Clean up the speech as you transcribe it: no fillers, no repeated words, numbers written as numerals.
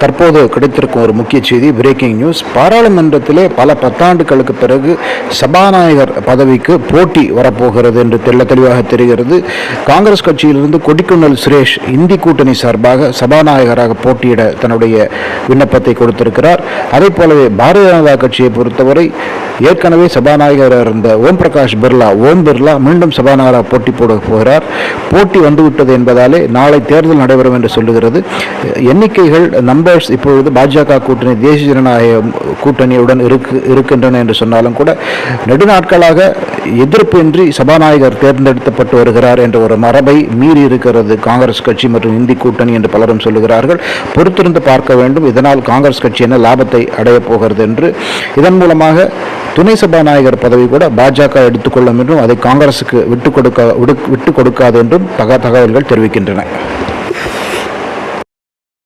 தற்போது கிடைத்திருக்கும் ஒரு முக்கிய செய்தி, பிரேக்கிங் நியூஸ். பாராளுமன்றத்திலே பல பத்தாண்டுகளுக்கு பிறகு சபாநாயகர் பதவிக்கு போட்டி வரப்போகிறது என்று தெளிவாக தெரிகிறது. காங்கிரஸ் கட்சியிலிருந்து கொடிக்குன்னல் சுரேஷ் இந்தி கூட்டணி சார்பாக சபாநாயகராக போட்டியிட தன்னுடைய விண்ணப்பத்தை கொடுத்திருக்கிறார். அதே போலவே பாரதிய ஜனதா கட்சியை பொறுத்தவரை ஏற்கனவே சபாநாயகராக இருந்த ஓம் பிர்லா மீண்டும் சபாநாயகராக போட்டி போட போகிறார். போட்டி வந்துவிட்டது என்பதாலே நாளை தேர்தல் நடைபெறும் என்று சொல்லுகிறது. எண்ணிக்கைகள் நம்பர்ஸ் இப்பொழுது பாஜக கூட்டணி தேசிய ஜனநாயக கூட்டணியுடன் இருக்கின்றன என்று சொன்னாலும் கூட நெடுநாட்களாக எதிர்ப்பின்றி சபாநாயகர் தேர்ந்தெடுக்கப்பட்டு வருகிறார் என்ற ஒரு மரபை மீறி இருக்கிறது காங்கிரஸ் கட்சி மற்றும் இந்தி கூட்டணி என்று பலரும் சொல்லுகிறார்கள். பொறுத்திருந்து பார்க்க வேண்டும், இதனால் காங்கிரஸ் கட்சி என்ன லாபத்தை அடையப் போகிறது என்று. இதன் மூலமாக துணை சபாநாயகர் பதவி கூட பாஜக எடுத்துக்கொள்ளும் என்றும் அதை காங்கிரசுக்கு விட்டுக் கொடுக்காது என்றும் தகவல்கள் தெரிவிக்கின்றன.